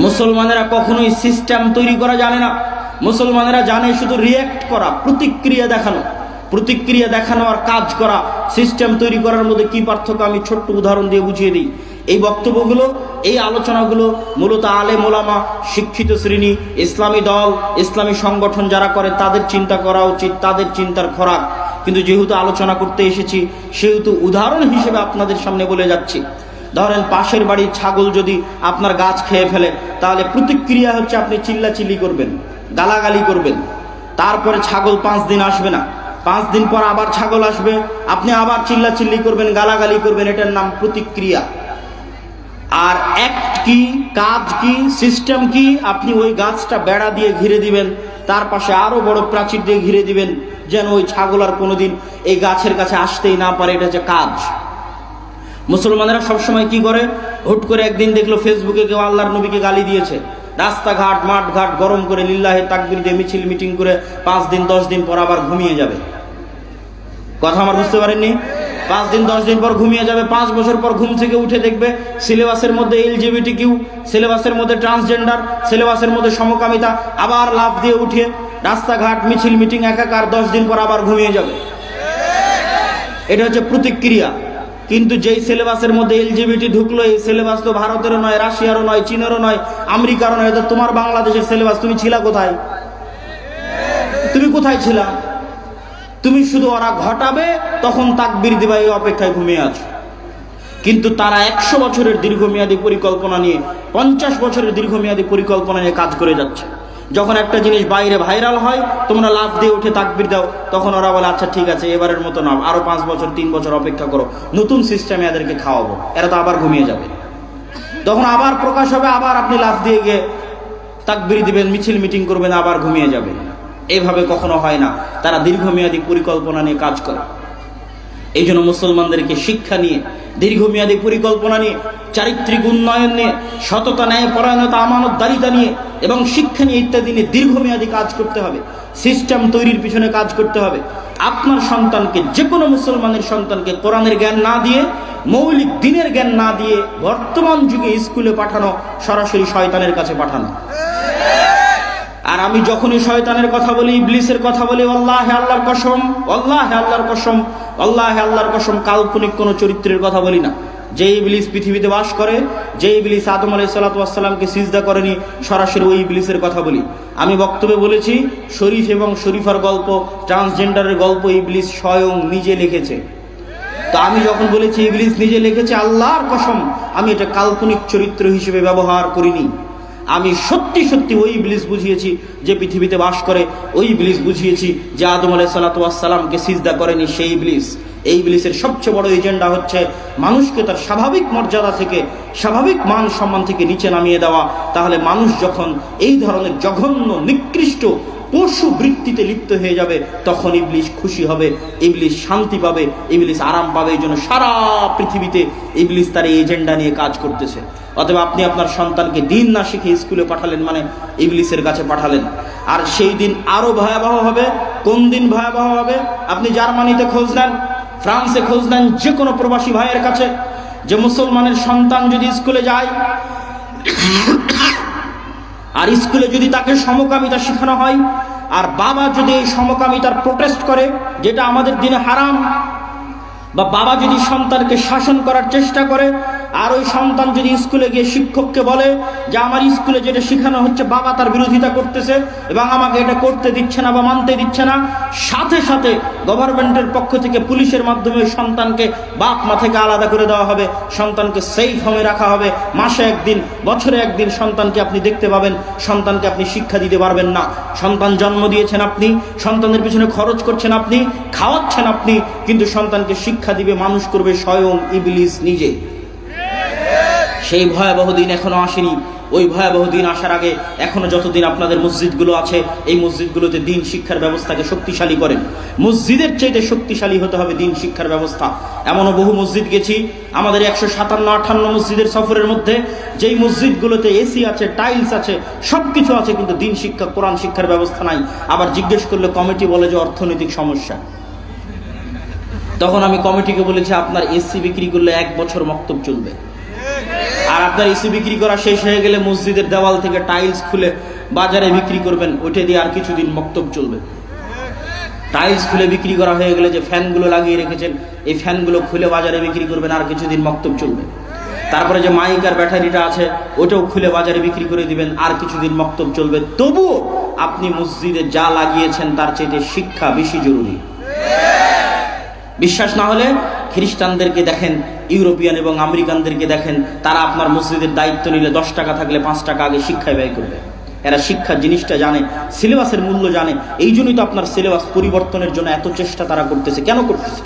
মুসলমানেরা কখনোই সিস্টেম তৈরি করা জানে না। মুসলমানেরা জানে শুধু রিয়্যাক্ট করা, প্রতিক্রিয়া দেখানো। প্রতিক্রিয়া দেখানো আর কাজ করা, সিস্টেম তৈরি করার মধ্যে কি পার্থক্য আমি ছোট্ট উদাহরণ দিয়ে বুঝিয়ে দিই। এই বক্তব্যগুলো, এই আলোচনাগুলো মূলত আলেম ওলামা, শিক্ষিত শ্রেণী, ইসলামী দল, ইসলামী সংগঠন যারা করে তাদের চিন্তা করা উচিত, তাদের চিন্তার খোরাক। কিন্তু যেহেতু আলোচনা করতে এসেছি সেহেতু উদাহরণ হিসেবে আপনাদের সামনে বলে যাচ্ছি। ধরেন পাশের বাড়ির ছাগল যদি আপনার গাছ খেয়ে ফেলে, তাহলে প্রতিক্রিয়া হচ্ছে আপনি চিল্লাচিল্লি করবেন, গালাগালি করবেন। তারপরে ছাগল 5 দিন আসবে না, 5 দিন পর আবার ছাগল আসবে, আপনি আবার চিল্লাচিল্লি করবেন, গালাগালি করবেন। এটার নাম প্রতিক্রিয়া। আর অ্যাক্ট কি, কাজ কি, সিস্টেম কি? আপনি ওই গাছটা বেড়া দিয়ে ঘিরে দিবেন, তার পাশে আরো বড় প্রাচীর দিয়ে ঘিরে দিবেন, যেন ওই ছাগল আর কোনোদিন এই গাছের কাছে আসতেই না পারে। এটা হচ্ছে কাজ। মুসলমানেরা সবসময় কি করে, হুট করে একদিন দেখলো ফেসবুকে কেউ আল্লাহর নবীকে গালি দিয়েছে, রাস্তাঘাট মাঠঘাট গরম করে লিল্লাহে তাকবীর দিয়ে মিছিল মিটিং করে 5 দিন 10 দিন পর আবার ঘুমিয়ে যাবে। কথা আমার বুঝতে পারেননি? 5 দিন 10 দিন পর ঘুমিয়ে যাবে। 5 বছর পর ঘুম থেকে উঠে দেখবে সিলেবাসের মধ্যে LGBTQ, সিলেবাসের মধ্যে ট্রান্সজেন্ডার, সিলেবাসের মধ্যে সমকামিতা, আবার লাফ দিয়ে উঠে রাস্তাঘাট মিছিল মিটিং একাকার। 10 দিন পর আবার ঘুমিয়ে যাবে। এটা হচ্ছে প্রতিক্রিয়া। কিন্তু যেই সিলেবাসের মধ্যে LGBT ঢুকলো, এই সিলেবাস তো ভারতেরও নয়, রাশিয়ারও নয়, চীনেরও নয়, আমেরিকারও নয়, এটা তোমার বাংলাদেশের সিলেবাস। তুমি ছিলা কোথায়? তুমি কোথায় ছিলা? তুমি শুধু ওরা ঘটাবে তখন তাকবীর দিবা, এই অপেক্ষায় ঘুমিয়ে আছো। কিন্তু তারা 100 বছরের দীর্ঘমেয়াদী পরিকল্পনা নিয়ে, 50 বছরের দীর্ঘমেয়াদী পরিকল্পনা নিয়ে কাজ করে যাচ্ছে। যখন একটা জিনিস বাইরে ভাইরাল হয়, তোমরা লাফ দিয়ে উঠে তাকবীর দাও, তখন ওরা বলে আচ্ছা ঠিক আছে, এবারের মতো না, আরো 5 বছর 3 বছর অপেক্ষা করো, নতুন সিস্টেমে এদেরকে খাওয়াবো। এরা তো আবার ঘুমিয়ে যাবে। তখন আবার প্রকাশ হবে, আবার আপনি লাফ দিয়ে গিয়ে তাকবীর দিবেন, মিছিল মিটিং করবেন, আবার ঘুমিয়ে যাবেন। এভাবে কখনো হয় না। তারা দীর্ঘমেয়াদী পরিকল্পনা নিয়ে কাজ করে। এই জন্য মুসলমানদেরকে শিক্ষা নিয়ে, দীর্ঘমেয়াদী পরিকল্পনা নিয়ে, চারিত্রিক উন্নয়ন নিয়ে, সততা, ন্যায় পরায়ণতা, আমানতদারিতা নিয়ে এবং শিক্ষা নিয়ে ইত্যাদি নিয়ে দীর্ঘমেয়াদী কাজ করতে হবে। সিস্টেম তৈরির পিছনে কাজ করতে হবে। আপনার সন্তানকে, যে কোনো মুসলমানের সন্তানকে কোরআনের জ্ঞান না দিয়ে, মৌলিক দ্বীনের জ্ঞান না দিয়ে বর্তমান যুগে স্কুলে পাঠানো সরাসরি শয়তানের কাছে পাঠানো। আর আমি যখনই শয়তানের কথা বলি, ইবলিসের কথা বলি, আল্লাহে আল্লাহর কসম, আল্লাহে আল্লাহর কসম, আল্লাহে আল্লাহর কসম, কাল্পনিক কোনো চরিত্রের কথা বলি না। যে ইবলিস পৃথিবীতে বাস করে, যে ইবলিস আদম আলাইহিস সালাতু সিজদা করেনি, সরাসরি ওই ইবলিসের কথা বলি। আমি বক্তব্যে বলেছি শরীফ এবং শরীফার গল্প, ট্রান্সজেন্ডারের গল্প ইবলিস স্বয়ং নিজে লিখেছে। তো আমি যখন বলেছি ইবলিস নিজে লিখেছে, আল্লাহর কসম আমি এটা কাল্পনিক চরিত্র হিসেবে ব্যবহার করিনি। আমি সত্যি সত্যি ওই ইবলিস বুঝিয়েছি যে পৃথিবীতে বাস করে, ওই ইবলিস বুঝিয়েছি যে আদম আলাইহিস সালামকে সিজদা করেনি সেই ইবলিস। এই ইবলিসের সবচেয়ে বড় এজেন্ডা হচ্ছে মানুষকে তার স্বাভাবিক মর্যাদা থেকে, স্বাভাবিক মান সম্মান থেকে নিচে নামিয়ে দেওয়া। তাহলে মানুষ যখন এই ধরনের জঘন্য নিকৃষ্ট পশু বৃত্তিতে লিপ্ত হয়ে যাবে, তখন ইবলিস খুশি হবে, ইবলিস শান্তি পাবে, ইবলিস আরাম পাবে। এই জন্য সারা পৃথিবীতে ইবলিস তার এই এজেন্ডা নিয়ে কাজ করতেছে। অতএব আপনি আপনার সন্তানকে দিন না শিখে স্কুলে পাঠালেন মানে ইবলিসের কাছে পাঠালেন। আর সেই দিন আরো ভয়াবহ হবে। কোন দিন ভয়াবহ হবে? আপনি জার্মানিতে খোঁজ নেন, ফ্রান্সে খোঁজ নেন, যে কোনো প্রবাসী ভাইয়ের কাছে, যে মুসলমানের সন্তান যদি স্কুলে যায় আর স্কুলে যদি তাকে সমকামিতা শেখানো হয়, আর বাবা যদি এই সমকামিতার প্রোটেস্ট করে, যেটা আমাদের দিনে হারাম, বা বাবা যদি সন্তানকে শাসন করার চেষ্টা করে, আর ওই সন্তান যদি স্কুলে গিয়ে শিক্ষককে বলে যে আমার স্কুলে যেটা শেখানো হচ্ছে বাবা তার বিরোধিতা করতেছে এবং আমাকে এটা করতে দিচ্ছে না বা মানতে দিচ্ছে না, সাথে সাথে গভর্নমেন্টের পক্ষ থেকে পুলিশের মাধ্যমে ওই সন্তানকে বাপ মা থেকে আলাদা করে দেওয়া হবে, সন্তানকে সেফ হোমে রাখা হবে। মাসে একদিন, বছরে একদিন সন্তানকে আপনি দেখতে পাবেন, সন্তানকে আপনি শিক্ষা দিতে পারবেন না। সন্তান জন্ম দিয়েছেন আপনি, সন্তানের পিছনে খরচ করছেন আপনি, খাওয়াচ্ছেন আপনি, কিন্তু সন্তানকে শিক্ষা দিবে, মানুষ করবে স্বয়ং ইবলিস নিজে। সেই ভয়াবহ দিন এখনো আসেনি। ওই ভয়াবহ দিন আসার আগে এখনো যতদিন আপনাদের মসজিদগুলো আছে, এই মসজিদগুলোতে দিন শিক্ষার ব্যবস্থাকে শক্তিশালী করেন। মসজিদের চাইতে শক্তিশালী হতে হবে দিন শিক্ষার ব্যবস্থা। এমনও বহু মসজিদ গেছি আমাদের 157-58 মসজিদের সফরের মধ্যে, যেই মসজিদগুলোতে এসি আছে, টাইলস আছে, সবকিছু আছে, কিন্তু দিন শিক্ষা, কোরআন শিক্ষার ব্যবস্থা নাই। আবার জিজ্ঞেস করলে কমিটি বলে যে অর্থনৈতিক সমস্যা। তখন আমি কমিটিকে বলেছি আপনার এসি বিক্রি করলে 1 বছর মক্তব চলবে, আর আপনার ইসি বিক্রি করা শেষ হয়ে গেলে মসজিদের দেওয়াল থেকে টাইলস খুলে বাজারে বিক্রি করবেন, ওইটা দিয়ে আর কিছুদিন মক্তব চলবে। টাইলস খুলে বিক্রি করা হয়ে গেলে যে ফ্যানগুলো লাগিয়ে রেখেছেন, এই ফ্যানগুলো খুলে বাজারে বিক্রি করবেন, আর কিছুদিন মক্তব চলবে। তারপরে যে মাইক আর ব্যাটারিটা আছে ওটাও খুলে বাজারে বিক্রি করে দিবেন, আর কিছুদিন মক্তব চলবে। তবুও আপনি মসজিদে যা লাগিয়েছেন তার চাইতে শিক্ষা বেশি জরুরি। বিশ্বাস না হলে খ্রিস্টানদেরকে দেখেন, ইউরোপিয়ান এবং আমেরিকানদেরকে দেখেন, তারা আপনার মসজিদের দায়িত্ব নিলে 10 টাকা থাকলে 5 টাকা আগে শিক্ষায় ব্যয় করবে। এরা শিক্ষা জিনিসটা জানে, সিলেবাসের মূল্য জানে। এই জন্যই তো আপনার সিলেবাস পরিবর্তনের জন্য এত চেষ্টা তারা করতেছে। কেন করতেছে?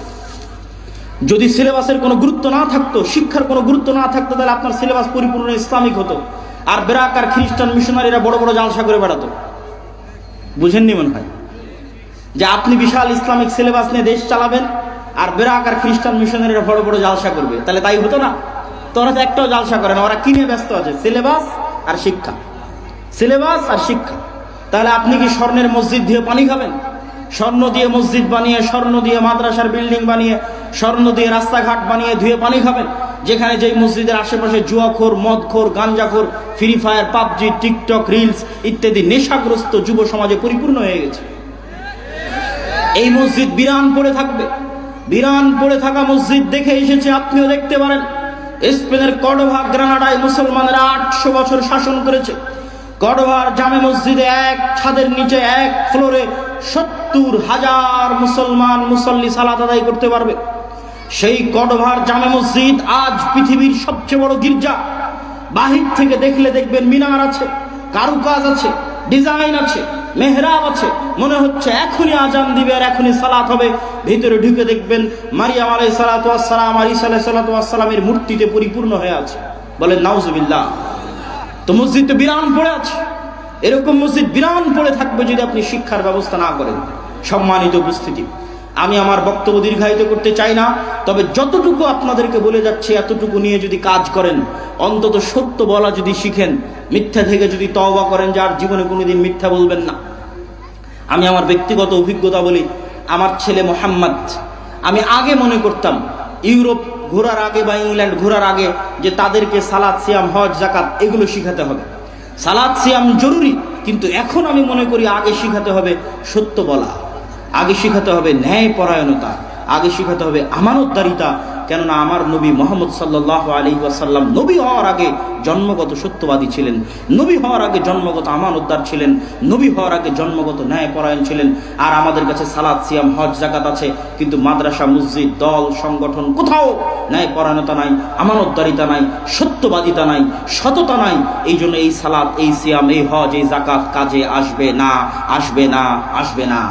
যদি সিলেবাসের কোনো গুরুত্ব না থাকতো, শিক্ষার কোনো গুরুত্ব না থাকতো, তাহলে আপনার সিলেবাস পরিপূর্ণ ইসলামিক হতো। আর বেরাক আর খ্রিস্টান মিশনারিরা বড় বড় জালসা করে বেড়াতো। বুঝেননি মনে হয় যে আপনি বিশাল ইসলামিক সিলেবাস নিয়ে দেশ চালাবেন, আর বেরাক আর খ্রিস্টান মিশনারিরা বড় বড় জালসা করবে, তাহলে তাই হতো না? তো ওরা তো একটাও জালসা করে না, ওরা কিনে ব্যস্ত আছে সিলেবাস আর শিক্ষা, সিলেবাস আর শিক্ষা। তাহলে আপনি কি স্বর্ণের মসজিদ দিয়ে পানি খাবেন? স্বর্ণ দিয়ে মসজিদ বানিয়ে, স্বর্ণ দিয়ে মাদ্রাসার বিল্ডিং বানিয়ে, স্বর্ণ দিয়ে রাস্তাঘাট বানিয়ে ধুয়ে পানি খাবেন, যেখানে যেই মসজিদের আশেপাশে জুয়াখোর, মদখোর, গাঞ্জাখোর, free fire, PUBG, TikTok, reels ইত্যাদি নেশাগ্রস্ত যুব সমাজে পরিপূর্ণ হয়ে গেছে। এই মসজিদ বিরান পড়ে থাকবে। বিরান পড়ে থাকা মসজিদ দেখে এসেছে, আপনিও দেখতে পারেন। স্পেনের কর্ডোভা গ্রানাডায় মুসলমানেরা 800 বছর শাসন করেছে। কর্ডোভার জামে মসজিদে এক ছাদের নিচে এক ফ্লোরে 70,000 মুসলমান মুসল্লি সালাত আদায় করতে পারবে। সেই কর্ডোভার জামে মসজিদ আজ পৃথিবীর সবচেয়ে বড় গির্জা। বাহির থেকে দেখলে দেখবেন মিনার আছে, কারুকাজ আছে, ডিজাইন আছে, মেহরাব আছে, মনে হচ্ছে এখনই আজান দিবে আর এখনই সালাত হবে। ভিতরে ঢুকে দেখবেন মারিয়াম আলাইহিস সালাতু ওয়াস সালাম আর ঈসা আলাইহিস সালাতু ওয়াস সালামের মূর্তিতে পরিপূর্ণ হয়ে আছে। বলেন নাউজুবিল্লাহ। তো মসজিদ তো বিরান পড়ে আছে। এরকম মসজিদ বিরান পড়ে থাকবে যদি আপনি শিক্ষার ব্যবস্থা না করেন। সম্মানিত উপস্থিতি, আমি আমার বক্তব্য দীর্ঘায়িত করতে চাই না, তবে যতটুকু আপনাদেরকে বলে যাচ্ছি এতটুকু নিয়ে যদি কাজ করেন, অন্তত সত্য বলা যদি শিখেন, মিথ্যা থেকে যদি তওবা করেন, যার জীবনে কোনোদিন মিথ্যা বলবেন না। আমি আমার ব্যক্তিগত অভিজ্ঞতা বলি। আমার ছেলে মোহাম্মদ, আমি আগে মনে করতাম ইউরোপ ঘোরার আগে বা ইংল্যান্ড ঘোরার আগে যে তাদেরকে সালাত, সিয়াম, হজ, যাকাত এগুলো শিখাতে হবে। সালাত, সিয়াম জরুরি, কিন্তু এখন আমি মনে করি আগে শিখাতে হবে সত্য বলা, আগে শিখাতে হবে ন্যায় পরায়ণতা, আগে শিখাতে হবে আমানতদারিতা। কেননা আমার নবী মুহাম্মদ সাল্লাল্লাহু আলাইহি ওয়াসাল্লাম নবী হওয়ার আগে জন্মগত সত্যবাদী ছিলেন, নবী হওয়ার আগে জন্মগত আমানতদার ছিলেন, নবী হওয়ার আগে জন্মগত ন্যায়পরায়ণ ছিলেন। আর আমাদের কাছে সালাত, সিয়াম, হজ, যাকাত আছে, কিন্তু মাদ্রাসা, মসজিদ, দল, সংগঠন কোথাও ন্যায়পরায়ণতা নাই, আমানতদারিতা নাই, সত্যবাদিতা নাই, সততা নাই। এই জন্য এই সালাত, এই সিয়াম, এই হজ, এই যাকাত কাজে আসবে না, আসবে না, আসবে না।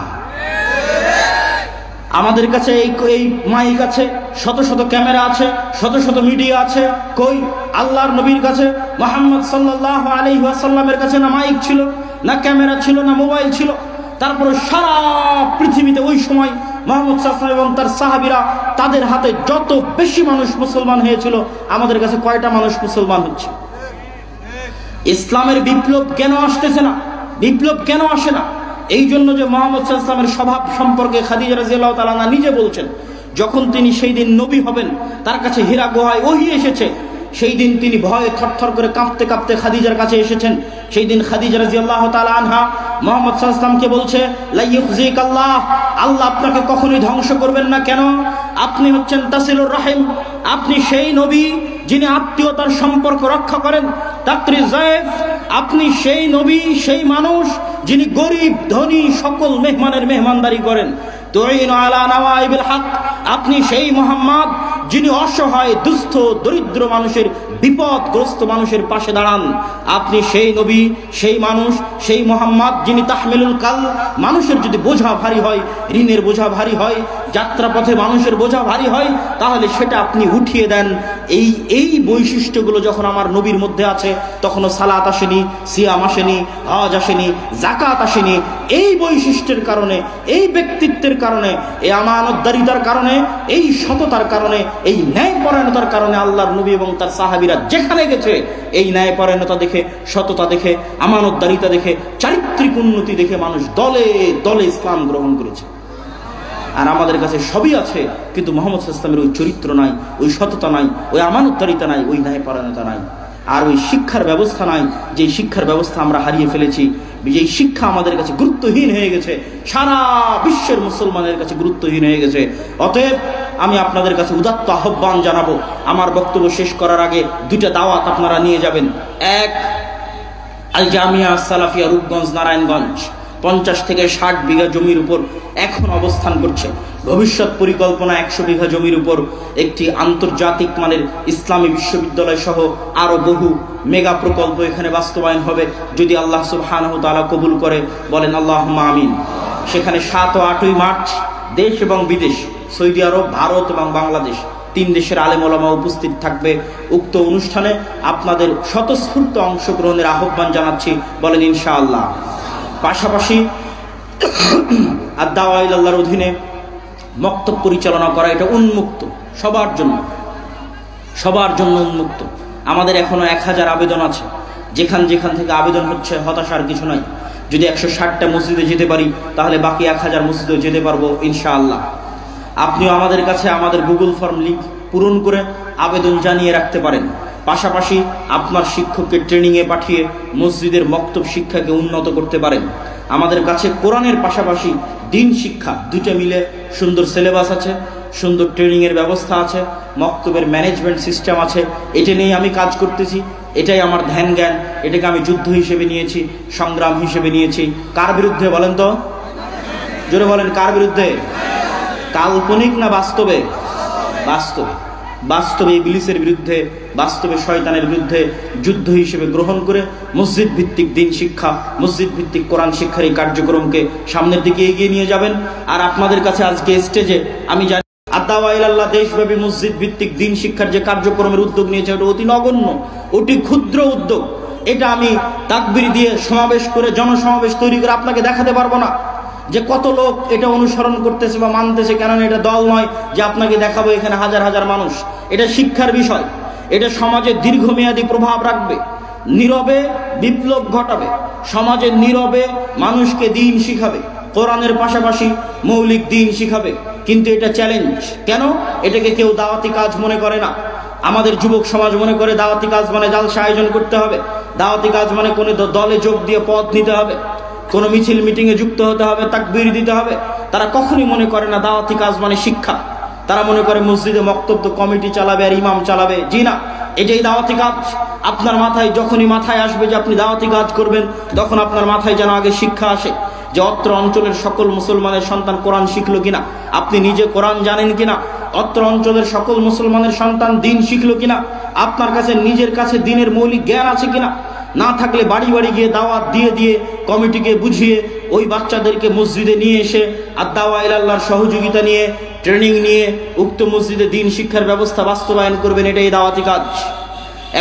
আমাদের কাছে এই মাইক আছে, শত শত ক্যামেরা আছে, শত শত মিডিয়া আছে। কই আল্লাহর নবীর কাছে, মুহাম্মদ সাল্লাল্লাহু আলাইহি ওয়াসাল্লামের কাছে না মাইক ছিল, না ক্যামেরা ছিল, না মোবাইল ছিল। তারপরে সারা পৃথিবীতে ওই সময় মুহাম্মদ সাল্লাল্লাহু আলাইহি ওয়াসাল্লাম এবং তার সাহাবীরা, তাদের হাতে যত বেশি মানুষ মুসলমান হয়েছিল, আমাদের কাছে কয়টা মানুষ মুসলমান হচ্ছে? ইসলামের বিপ্লব কেন আসতেছে না? বিপ্লব কেন আসে না? এই জন্য যে মুহাম্মদ সাল্লাল্লাহু আলাইহি ওয়াসাল্লামের স্বভাব সম্পর্কে খাদিজা রাদিয়াল্লাহু তাআলা আনহা নিজে বলছেন, যখন তিনি সেই দিন নবী হবেন, তার কাছে হীরা গুহায় ওহী এসেছে, সেই দিন তিনি ভয়ে থরথর করে কাঁপতে কাঁপতে খাদিজার কাছে এসেছেন। সেই দিন খাদিজা রাদিয়াল্লাহু তাআলা আনহা মুহাম্মদ সাল্লাল্লাহু আলাইহি ওয়াসাল্লামকে বলছে, লা ইউখজিকাল্লাহ, আল্লাহ আপনাকে কখনোই ধ্বংস করবেন না। কেন? আপনি হচ্ছেন তাসিলুর রাহিম, আপনি সেই নবী যিনি আত্মীয়তার সম্পর্ক রক্ষা করেন। তাকরি যায়েফ, আপনি সেই নবী, সেই মানুষ যিনি গরিব ধনী সকল মেহমানের মেহমানদারি করেন। তুইনু আলা নাওয়াইবিল হক, আপনি সেই মুহাম্মদ যিনি অসহায়, দুস্থ, দরিদ্র মানুষের, বিপদগ্রস্ত মানুষের পাশে দাঁড়ান। আপনি সেই নবী, সেই মানুষ, সেই মুহাম্মদ যিনি তাহমিলুল কাল, মানুষের যদি বোঝা ভারী হয়, ঋণের বোঝা ভারী হয়, যাত্রাপথে মানুষের বোঝা ভারী হয়, তাহলে সেটা আপনি উঠিয়ে দেন। এই বৈশিষ্ট্যগুলো যখন আমার নবীর মধ্যে আছে, তখনও সালাত আসেনি, সিয়াম আসেনি, হজ আসেনি, যাকাত আসেনি। এই বৈশিষ্ট্যের কারণে, এই ব্যক্তিত্বের কারণে, এই আমানতদারিতার কারণে, এই সততার কারণে, এই ন্যায়পরায়ণতার কারণে আল্লাহর নবী এবং তার সাহাবীরা যেখানে গেছে, এই ন্যায়পরায়ণতা দেখে, সততা দেখে, আমানতদারিতা দেখে, চারিত্রিক উন্নতি দেখে মানুষ দলে দলে ইসলাম গ্রহণ করেছে। আর আমাদের কাছে সবই আছে, কিন্তু মুহাম্মদ সাল্লাল্লাহু আলাইহি ওয়াসাল্লামের ওই চরিত্র নাই, ওই সততা নাই, ওই আমানতদারিতা নাই, ওই ন্যায়পরায়ণতা নাই। আর ওই শিক্ষার ব্যবস্থা নাই, যে শিক্ষার ব্যবস্থা আমরা হারিয়ে ফেলেছি, যেই শিক্ষা আমাদের কাছে গুরুত্বহীন হয়ে গেছে, সারা বিশ্বের মুসলমানের কাছে গুরুত্বহীন হয়ে গেছে। অতএব আমি আপনাদের কাছে উদাত্ত আহ্বান জানাবো, আমার বক্তব্য শেষ করার আগে দুইটা দাওয়াত আপনারা নিয়ে যাবেন। এক, আল জামিয়া সালাফিয়া রূপগঞ্জ নারায়ণগঞ্জ 50 থেকে 60 বিঘা জমির উপর এখন অবস্থান করছে। ভবিষ্যৎ পরিকল্পনা 100 বিঘা জমির উপর একটি আন্তর্জাতিক মানের ইসলামী বিশ্ববিদ্যালয় সহ আরও বহু মেগা প্রকল্প এখানে বাস্তবায়ন হবে যদি আল্লাহ সুবহানাহু ওয়া তাআলা কবুল করে। বলেন আল্লাহুম্মা আমিন। সেখানে 7 ও 8ই মার্চ দেশ এবং বিদেশ, সৌদি আরব, ভারত এবং বাংলাদেশ 3 দেশের আলেম ওলামা উপস্থিত থাকবে। উক্ত অনুষ্ঠানে আপনাদের স্বতঃস্ফূর্ত অংশগ্রহণের আহ্বান জানাচ্ছি। বলেন ইনশাআল্লাহ। পাশাপাশি আদ-দাওয়া ইলাল্লাহর অধীনে মক্তব পরিচালনা করা এটা উন্মুক্ত, সবার জন্য উন্মুক্ত। আমাদের এখনো 1000 আবেদন আছে। যেখান থেকে আবেদন হচ্ছে, হতাশার কিছু নাই। যদি 160টা মসজিদে যেতে পারি তাহলে বাকি 1000 মসজিদেও যেতে পারবো ইনশাআল্লাহ। আপনিও আমাদের কাছে আমাদের গুগল ফর্ম লিঙ্ক পূরণ করে আবেদন জানিয়ে রাখতে পারেন। পাশাপাশি আপনার শিক্ষককে ট্রেনিংয়ে পাঠিয়ে মসজিদের মক্তব শিক্ষাকে উন্নত করতে পারেন। আমাদের কাছে কোরআনের পাশাপাশি দিন শিক্ষা দুটো মিলে সুন্দর সিলেবাস আছে, সুন্দর ট্রেনিংয়ের ব্যবস্থা আছে, মক্তবের ম্যানেজমেন্ট সিস্টেম আছে। এটা নিয়ে আমি কাজ করতেছি, এটাই আমার ধ্যান জ্ঞান। এটাকে আমি যুদ্ধ হিসেবে নিয়েছি, সংগ্রাম হিসেবে নিয়েছি। কার বিরুদ্ধে বলেন তো? জোরে বলেন, কার বিরুদ্ধে? কাল্পনিক না বাস্তবে? বাস্তবে ইবলিসের বিরুদ্ধে, বাস্তবে শয়তানের বিরুদ্ধে যুদ্ধ হিসেবে গ্রহণ করে মসজিদ ভিত্তিক দিন শিক্ষা, মসজিদ ভিত্তিক কোরআন শিক্ষার এই কার্যক্রমকে সামনের দিকে এগিয়ে নিয়ে যাবেন। আর আপনাদের কাছে আজকে স্টেজে আমি জানি আদ-দাওয়া ইলাল্লাহ দেশব্যাপী মসজিদ ভিত্তিক দিন শিক্ষার যে কার্যক্রমের উদ্যোগ নিয়েছে ওটা অতি নগণ্য, অতি ক্ষুদ্র উদ্যোগ। এটা আমি তাকবীর দিয়ে সমাবেশ করে, জনসমাবেশ তৈরি করে আপনাকে দেখাতে পারবো না যে কত লোক এটা অনুসরণ করতেছে বা মানতেছে। কেননা এটা দল নয় যে আপনাকে দেখাবো এখানে হাজার হাজার মানুষ। এটা শিক্ষার বিষয়, এটা সমাজে দীর্ঘমেয়াদী প্রভাব রাখবে, নীরবে বিপ্লব ঘটাবে, সমাজের নীরবে মানুষকে দিন শিখাবে, কোরআনের পাশাপাশি মৌলিক দিন শিখাবে। কিন্তু এটা চ্যালেঞ্জ। কেন? এটাকে কেউ দাওয়াতি কাজ মনে করে না। আমাদের যুবক সমাজ মনে করে দাওয়াতি কাজ মানে জালসা আয়োজন করতে হবে, দাওয়াতি কাজ মানে কোনো দলে যোগ দিয়ে পদ নিতে হবে, কোনো মিছিল মিটিংয়ে যুক্ত হতে হবে, তাকবীর দিতে হবে। তারা কখনই মনে করে না দাওয়াতি কাজ মানে শিক্ষা। তারা মনে করে মসজিদে মক্তব তো কমিটি চালাবে আর ইমাম চালাবে। জি না, এটাই দাওয়াতি কাজ। আপনার মাথায় যখনই মাথায় আসবে যে আপনি দাওয়াতি কাজ করবেন, তখন আপনার মাথায় যেন আগে শিক্ষা আসে যে অত্র অঞ্চলের সকল মুসলমানের সন্তান কোরআন শিখলো কিনা, আপনি নিজে কোরআন জানেন কিনা, অত্র অঞ্চলের সকল মুসলমানের সন্তান দিন শিখলো কিনা, আপনার কাছে নিজের কাছে দিনের মৌলিক জ্ঞান আছে কিনা। না থাকলে বাড়ি বাড়ি গিয়ে দাওয়াত দিয়ে কমিটিকে বুঝিয়ে ওই বাচ্চাদেরকে মসজিদে নিয়ে এসে আদ-দাওয়া ইলাল্লাহর সহযোগিতা নিয়ে, ট্রেনিং নিয়ে উক্ত মসজিদে দিন শিক্ষার ব্যবস্থা বাস্তবায়ন করবেন। এটাই দাওয়াতি কাজ।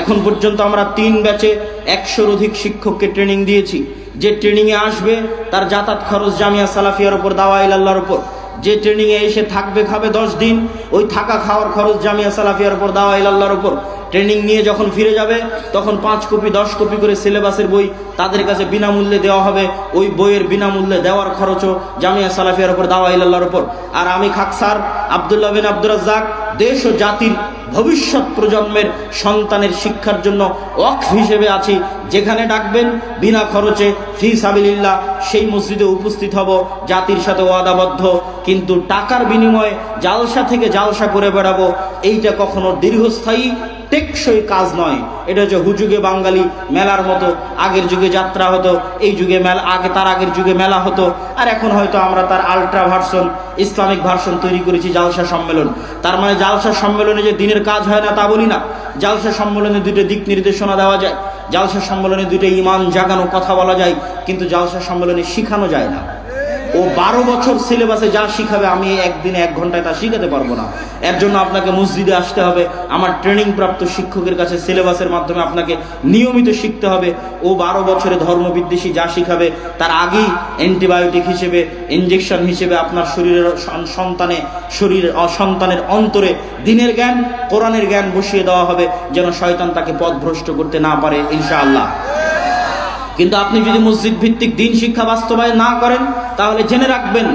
এখন পর্যন্ত আমরা 3 ব্যাচে 100-র অধিক শিক্ষককে ট্রেনিং দিয়েছি। যে ট্রেনিংয়ে আসবে তার যাতায়াত খরচ জামিয়া সালাফিয়ার উপর, দাওয়া ইলাল্লাহর উপর। যে ট্রেনিংয়ে এসে থাকবে খাবে 10 দিন, ওই থাকা খাওয়ার খরচ জামিয়া সালাফিয়ার উপর, দাওয়া ইলাল্লাহর উপর। ট্রেনিং নিয়ে যখন ফিরে যাবে তখন 5 কপি 10 কপি করে সিলেবাসের বই তাদের কাছে বিনামূল্যে দেওয়া হবে। ওই বইয়ের বিনামূল্যে দেওয়ার খরচও জামিয়া সালাফিয়ার উপর, দাওয়া ইলাল্লাহর উপর। আর আমি খাকসার আব্দুল্লাহ বিন আব্দুর রাজ্জাক দেশ ও জাতির ভবিষ্যৎ প্রজন্মের সন্তানের শিক্ষার জন্য ওয়াকফ হিসেবে আছি। যেখানে ডাকবেন বিনা খরচে ফি সাবিলিল্লাহ সেই মসজিদে উপস্থিত হব, জাতির সাথে ওয়াদাবদ্ধ। কিন্তু টাকার বিনিময়ে জালসা থেকে জালসা করে বেড়াবো, এইটা কখনো দীর্ঘস্থায়ী টেকসই কাজ নয়। এটা হচ্ছে হুজুগে বাঙালি মেলার মতো। আগের যুগে যাত্রা হতো, এই যুগে মেলা, তার আগের যুগে মেলা হতো, আর এখন হয়তো আমরা তার আলট্রা ভার্সন, ইসলামিক ভার্সন তৈরি করেছি, জালসা সম্মেলন। তার মানে জালসা সম্মেলনে যে দিনের কাজ হয় না তা বলি না। জালসা সম্মেলনে 2টা দিক নির্দেশনা দেওয়া যায়, জালসা সম্মেলনে 2টা ইমান জাগানো কথা বলা যায়, কিন্তু জালসা সম্মেলনে শিখানো যায় না। ও 12 বছর সিলেবাসে যা শিখাবে আমি একদিনে 1 ঘন্টায় তা শিখাতে পারবো না। এর জন্য আপনাকে মসজিদে আসতে হবে, আমার ট্রেনিং প্রাপ্ত শিক্ষকের কাছে সিলেবাসের মাধ্যমে আপনাকে নিয়মিত শিখতে হবে। ও 12 বছরে ধর্মবিদ্বেষী যা শিখাবে তার আগেই অ্যান্টিবায়োটিক হিসেবে, ইঞ্জেকশন হিসেবে আপনার সন্তানের অন্তরে দিনের জ্ঞান, কোরআনের জ্ঞান বসিয়ে দেওয়া হবে, যেন শয়তান তাকে পথভ্রষ্ট করতে না পারে ইনশাআল্লাহ। কিন্তু আপনি যদি মসজিদ ভিত্তিক দিন শিক্ষা বাস্তবায়ন না করেন তাহলে জেনে রাখবেন